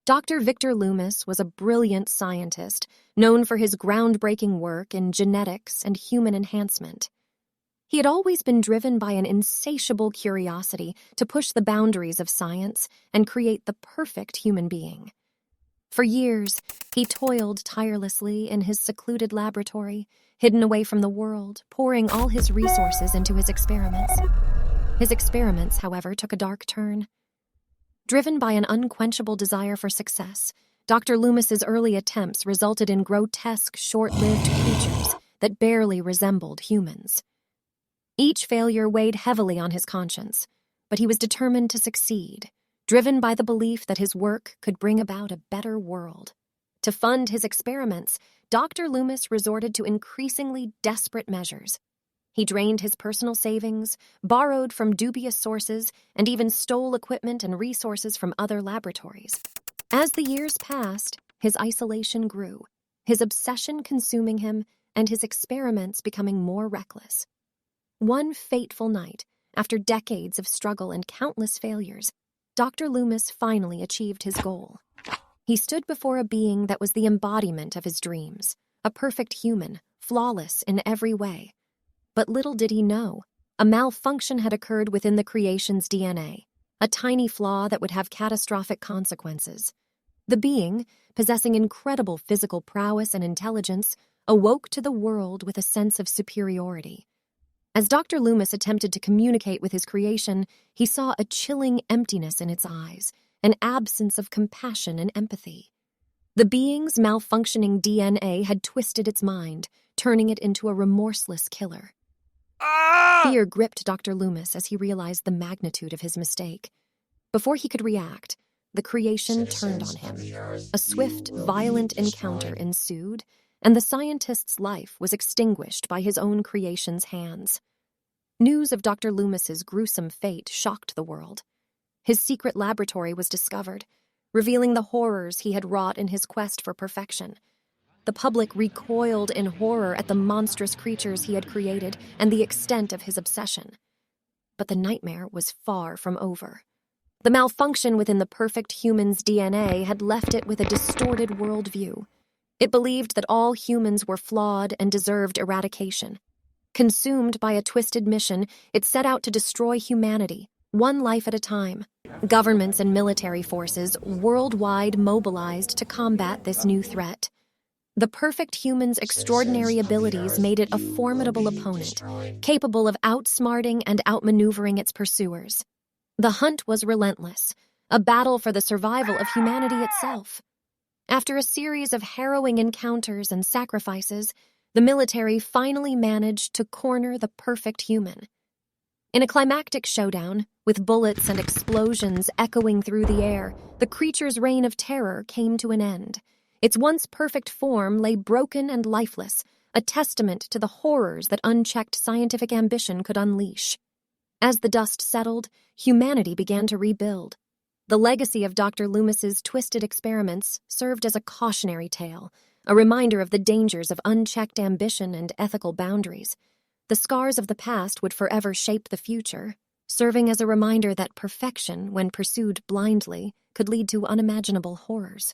Dr. Victor Loomis was a brilliant scientist known for his groundbreaking work in genetics and human enhancement. He had always been driven by an insatiable curiosity to push the boundaries of science and create the perfect human being. For years, he toiled tirelessly in his secluded laboratory, hidden away from the world, pouring all his resources into his experiments. His experiments, however, took a dark turn. Driven by an unquenchable desire for success, Dr. Loomis's early attempts resulted in grotesque, short-lived creatures that barely resembled humans. Each failure weighed heavily on his conscience, but he was determined to succeed, driven by the belief that his work could bring about a better world. To fund his experiments, Dr. Loomis resorted to increasingly desperate measures. He drained his personal savings, borrowed from dubious sources, and even stole equipment and resources from other laboratories. As the years passed, his isolation grew, his obsession consuming him, and his experiments becoming more reckless. One fateful night, after decades of struggle and countless failures, Dr. Loomis finally achieved his goal. He stood before a being that was the embodiment of his dreams, a perfect human, flawless in every way. But little did he know, a malfunction had occurred within the creation's DNA, a tiny flaw that would have catastrophic consequences. The being, possessing incredible physical prowess and intelligence, awoke to the world with a sense of superiority. As Dr. Loomis attempted to communicate with his creation, he saw a chilling emptiness in its eyes, an absence of compassion and empathy. The being's malfunctioning DNA had twisted its mind, turning it into a remorseless killer. Fear gripped Dr. Loomis as he realized the magnitude of his mistake. Before he could react, the creation turned on him. A swift, violent encounter ensued, and the scientist's life was extinguished by his own creation's hands. News of Dr. Loomis's gruesome fate shocked the world. His secret laboratory was discovered, revealing the horrors he had wrought in his quest for perfection. The public recoiled in horror at the monstrous creatures he had created and the extent of his obsession. But the nightmare was far from over. The malfunction within the perfect human's DNA had left it with a distorted worldview. It believed that all humans were flawed and deserved eradication. Consumed by a twisted mission, it set out to destroy humanity, one life at a time. Governments and military forces worldwide mobilized to combat this new threat. The perfect human's extraordinary abilities made it a formidable opponent, capable of outsmarting and outmaneuvering its pursuers. The hunt was relentless, a battle for the survival of humanity itself. After a series of harrowing encounters and sacrifices, the military finally managed to corner the perfect human. In a climactic showdown, with bullets and explosions echoing through the air, the creature's reign of terror came to an end. Its once perfect form lay broken and lifeless, a testament to the horrors that unchecked scientific ambition could unleash. As the dust settled, humanity began to rebuild. The legacy of Dr. Loomis's twisted experiments served as a cautionary tale, a reminder of the dangers of unchecked ambition and ethical boundaries. The scars of the past would forever shape the future, serving as a reminder that perfection, when pursued blindly, could lead to unimaginable horrors.